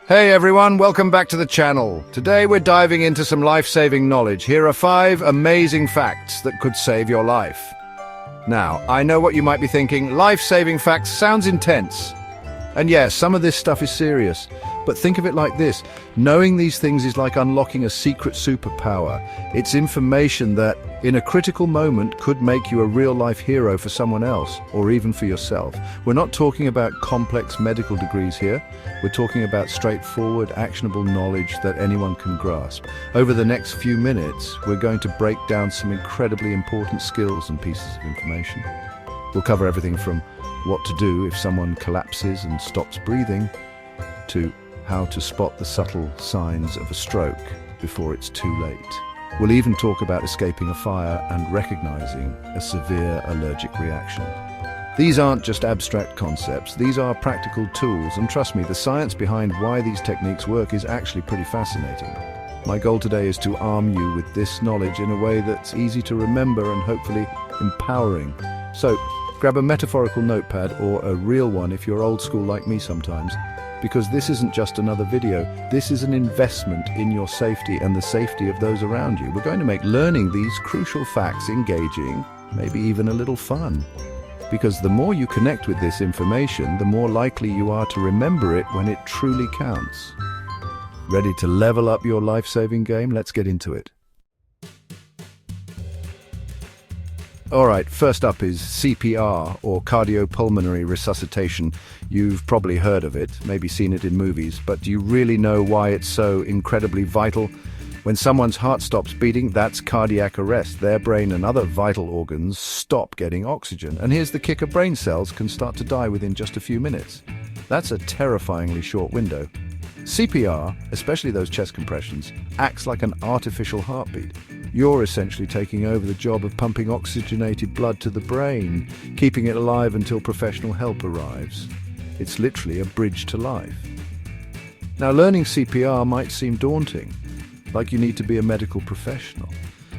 Hey everyone, welcome back to the channel. Today we're diving into some life-saving knowledge. Here are 5 amazing facts that could save your life. Now, I know what you might be thinking. Life-saving facts sounds intense. And yes, some of this stuff is serious. But think of it like this. Knowing these things is like unlocking a secret superpower. It's information that, in a critical moment, could make you a real-life hero for someone else, or even for yourself. We're not talking about complex medical degrees here. We're talking about straightforward, actionable knowledge that anyone can grasp. Over the next few minutes, we're going to break down some incredibly important skills and pieces of information. We'll cover everything from what to do if someone collapses and stops breathing, to how to spot the subtle signs of a stroke before it's too late. We'll even talk about escaping a fire and recognizing a severe allergic reaction. These aren't just abstract concepts, these are practical tools, and trust me, the science behind why these techniques work is actually pretty fascinating. My goal today is to arm you with this knowledge in a way that's easy to remember and hopefully empowering. So, grab a metaphorical notepad, or a real one if you're old school like me sometimes, because this isn't just another video, this is an investment in your safety and the safety of those around you. We're going to make learning these crucial facts engaging, maybe even a little fun. Because the more you connect with this information, the more likely you are to remember it when it truly counts. Ready to level up your life-saving game? Let's get into it. Alright, first up is CPR, or cardiopulmonary resuscitation. You've probably heard of it, maybe seen it in movies, but do you really know why it's so incredibly vital? When someone's heart stops beating, that's cardiac arrest. Their brain and other vital organs stop getting oxygen. And here's the kicker: brain cells can start to die within just a few minutes. That's a terrifyingly short window. CPR, especially those chest compressions, acts like an artificial heartbeat. You're essentially taking over the job of pumping oxygenated blood to the brain, keeping it alive until professional help arrives. It's literally a bridge to life. Now, learning CPR might seem daunting, like you need to be a medical professional.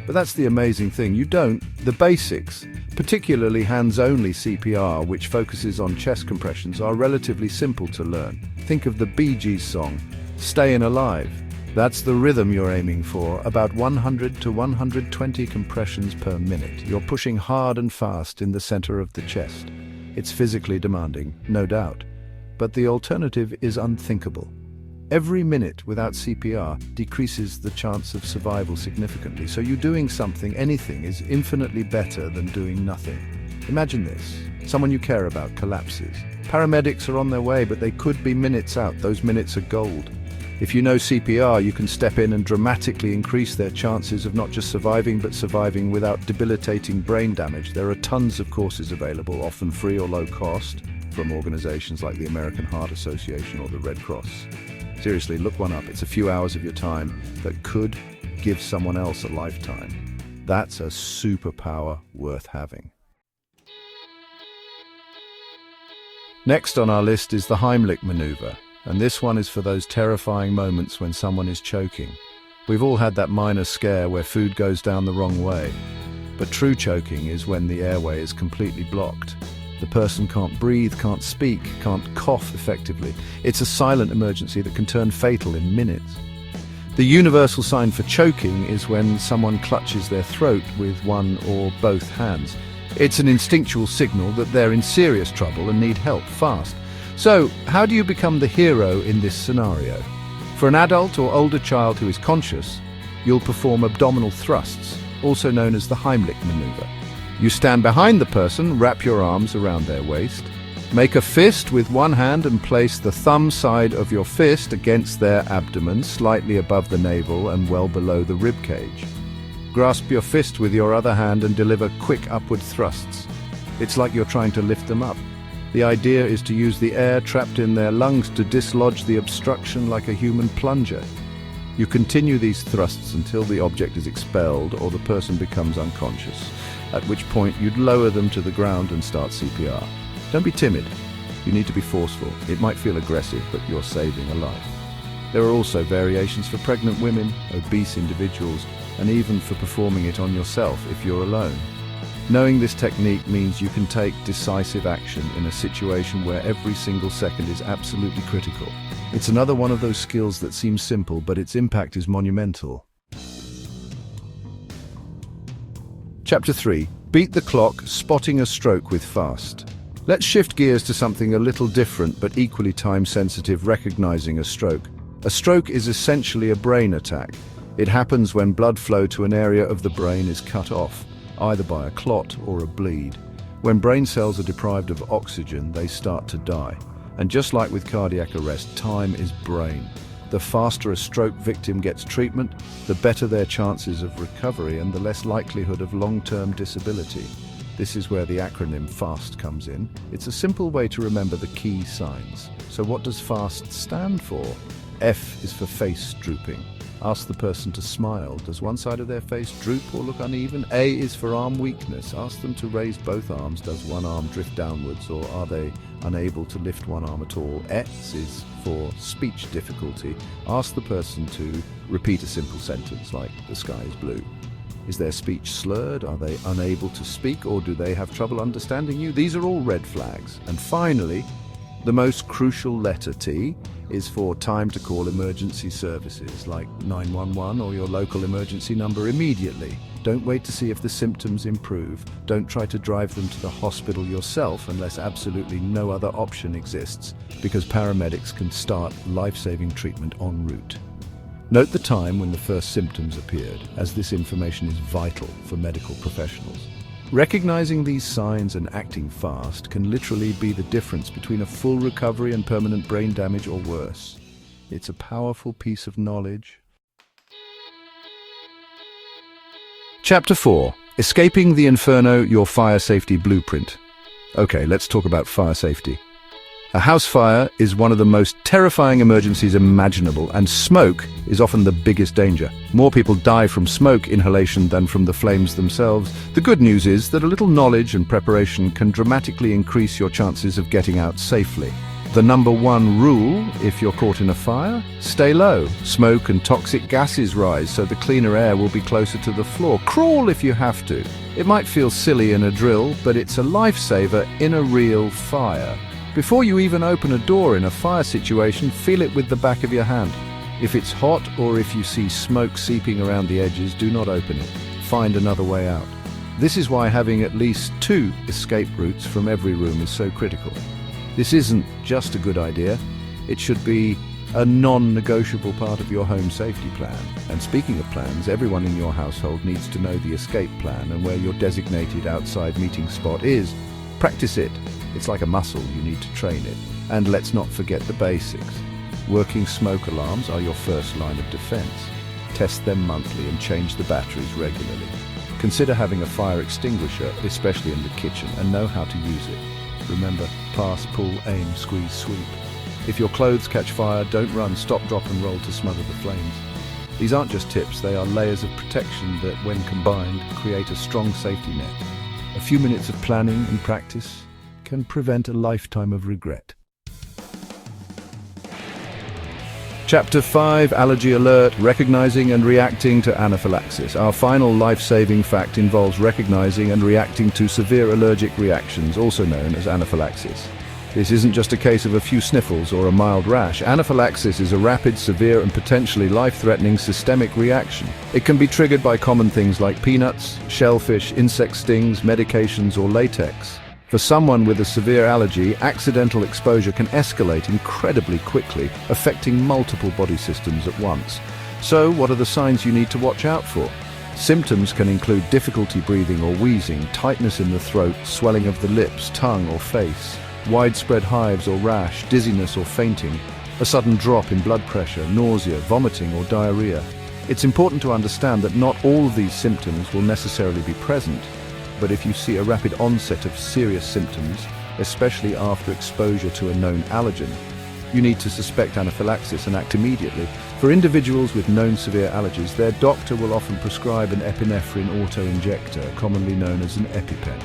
But that's the amazing thing, you don't. The basics, particularly hands-only CPR, which focuses on chest compressions, are relatively simple to learn. Think of the Bee Gees song, "Stayin' Alive." That's the rhythm you're aiming for, about 100 to 120 compressions per minute. You're pushing hard and fast in the center of the chest. It's physically demanding, no doubt, but the alternative is unthinkable. Every minute without CPR decreases the chance of survival significantly, so you doing something, anything, is infinitely better than doing nothing. Imagine this: someone you care about collapses. Paramedics are on their way, but they could be minutes out. Those minutes are gold. If you know CPR, you can step in and dramatically increase their chances of not just surviving, but surviving without debilitating brain damage. There are tons of courses available, often free or low cost, from organizations like the American Heart Association or the Red Cross. Seriously, look one up. It's a few hours of your time that could give someone else a lifetime. That's a superpower worth having. Next on our list is the Heimlich maneuver. And this one is for those terrifying moments when someone is choking. We've all had that minor scare where food goes down the wrong way. But true choking is when the airway is completely blocked. The person can't breathe, can't speak, can't cough effectively. It's a silent emergency that can turn fatal in minutes. The universal sign for choking is when someone clutches their throat with one or both hands. It's an instinctual signal that they're in serious trouble and need help fast. So, how do you become the hero in this scenario? For an adult or older child who is conscious, you'll perform abdominal thrusts, also known as the Heimlich maneuver. You stand behind the person, wrap your arms around their waist, make a fist with one hand and place the thumb side of your fist against their abdomen, slightly above the navel and well below the rib cage. Grasp your fist with your other hand and deliver quick upward thrusts. It's like you're trying to lift them up. The idea is to use the air trapped in their lungs to dislodge the obstruction like a human plunger. You continue these thrusts until the object is expelled or the person becomes unconscious, at which point you'd lower them to the ground and start CPR. Don't be timid. You need to be forceful. It might feel aggressive, but you're saving a life. There are also variations for pregnant women, obese individuals, and even for performing it on yourself if you're alone. Knowing this technique means you can take decisive action in a situation where every single second is absolutely critical. It's another one of those skills that seems simple, but its impact is monumental. Chapter 3. Beat the clock, spotting a stroke with FAST. Let's shift gears to something a little different but equally time-sensitive: recognizing a stroke. A stroke is essentially a brain attack. It happens when blood flow to an area of the brain is cut off, either by a clot or a bleed. When brain cells are deprived of oxygen, they start to die. And just like with cardiac arrest, time is brain. The faster a stroke victim gets treatment, the better their chances of recovery and the less likelihood of long-term disability. This is where the acronym FAST comes in. It's a simple way to remember the key signs. So what does FAST stand for? F is for face drooping. Ask the person to smile. Does one side of their face droop or look uneven? A is for arm weakness. Ask them to raise both arms. Does one arm drift downwards, or are they unable to lift one arm at all? X is for speech difficulty. Ask the person to repeat a simple sentence like, "The sky is blue." Is their speech slurred? Are they unable to speak, or do they have trouble understanding you? These are all red flags. And finally, the most crucial letter, T, is for time to call emergency services like 911 or your local emergency number immediately. Don't wait to see if the symptoms improve. Don't try to drive them to the hospital yourself unless absolutely no other option exists, because paramedics can start life-saving treatment en route. Note the time when the first symptoms appeared, as this information is vital for medical professionals. Recognizing these signs and acting fast can literally be the difference between a full recovery and permanent brain damage, or worse. It's a powerful piece of knowledge. Chapter 4. Escaping the Inferno, your fire safety blueprint. Okay, let's talk about fire safety. A house fire is one of the most terrifying emergencies imaginable, and smoke is often the biggest danger. More people die from smoke inhalation than from the flames themselves. The good news is that a little knowledge and preparation can dramatically increase your chances of getting out safely. The number one rule, if you're caught in a fire: stay low. Smoke and toxic gases rise, so the cleaner air will be closer to the floor. Crawl if you have to. It might feel silly in a drill, but it's a lifesaver in a real fire. Before you even open a door in a fire situation, feel it with the back of your hand. If it's hot or if you see smoke seeping around the edges, do not open it. Find another way out. This is why having at least 2 escape routes from every room is so critical. This isn't just a good idea, it should be a non-negotiable part of your home safety plan. And speaking of plans, everyone in your household needs to know the escape plan and where your designated outside meeting spot is. Practice it. It's like a muscle, you need to train it. And let's not forget the basics. Working smoke alarms are your first line of defense. Test them monthly and change the batteries regularly. Consider having a fire extinguisher, especially in the kitchen, and know how to use it. Remember, pass, pull, aim, squeeze, sweep. If your clothes catch fire, don't run, stop, drop and roll to smother the flames. These aren't just tips, they are layers of protection that, when combined, create a strong safety net. A few minutes of planning and practice can prevent a lifetime of regret. Chapter 5. Allergy Alert, recognizing and reacting to anaphylaxis. Our final life-saving fact involves recognizing and reacting to severe allergic reactions, also known as anaphylaxis. This isn't just a case of a few sniffles or a mild rash. Anaphylaxis is a rapid, severe, and potentially life-threatening systemic reaction. It can be triggered by common things like peanuts, shellfish, insect stings, medications, or latex. For someone with a severe allergy, accidental exposure can escalate incredibly quickly, affecting multiple body systems at once. So, what are the signs you need to watch out for? Symptoms can include difficulty breathing or wheezing, tightness in the throat, swelling of the lips, tongue, or face, widespread hives or rash, dizziness or fainting, a sudden drop in blood pressure, nausea, vomiting, or diarrhea. It's important to understand that not all of these symptoms will necessarily be present. But if you see a rapid onset of serious symptoms, especially after exposure to a known allergen, you need to suspect anaphylaxis and act immediately. For individuals with known severe allergies, their doctor will often prescribe an epinephrine auto-injector, commonly known as an EpiPen.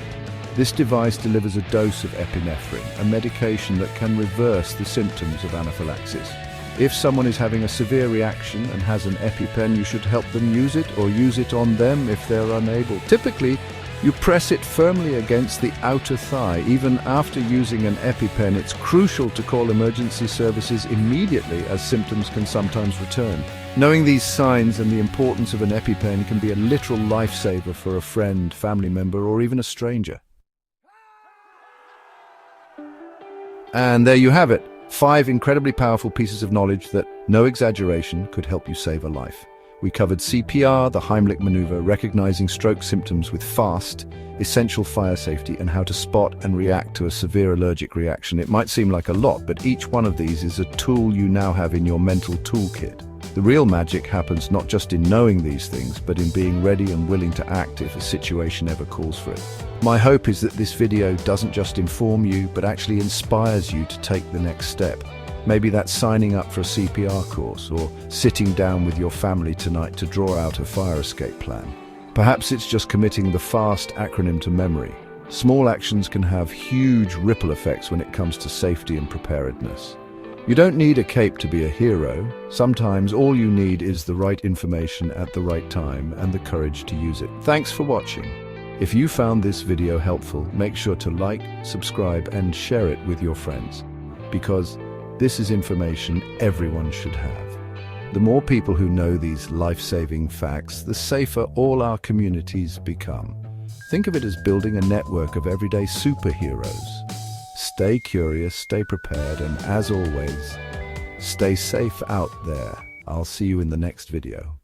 This device delivers a dose of epinephrine, a medication that can reverse the symptoms of anaphylaxis. If someone is having a severe reaction and has an EpiPen, you should help them use it or use it on them if they're unable. Typically, You press it firmly against the outer thigh. Even after using an EpiPen, it's crucial to call emergency services immediately, as symptoms can sometimes return. Knowing these signs and the importance of an EpiPen can be a literal lifesaver for a friend, family member, or even a stranger. And there you have it. 5 incredibly powerful pieces of knowledge that, no exaggeration, could help you save a life. We covered CPR, the Heimlich maneuver, recognizing stroke symptoms with fast, essential fire safety, and how to spot and react to a severe allergic reaction. It might seem like a lot, but each one of these is a tool you now have in your mental toolkit. The real magic happens not just in knowing these things, but in being ready and willing to act if a situation ever calls for it. My hope is that this video doesn't just inform you, but actually inspires you to take the next step. Maybe that's signing up for a CPR course, or sitting down with your family tonight to draw out a fire escape plan. Perhaps it's just committing the FAST acronym to memory. Small actions can have huge ripple effects when it comes to safety and preparedness. You don't need a cape to be a hero. Sometimes all you need is the right information at the right time and the courage to use it. Thanks for watching. If you found this video helpful, make sure to like, subscribe, and share it with your friends, because this is information everyone should have. The more people who know these life-saving facts, the safer all our communities become. Think of it as building a network of everyday superheroes. Stay curious, stay prepared, and as always, stay safe out there. I'll see you in the next video.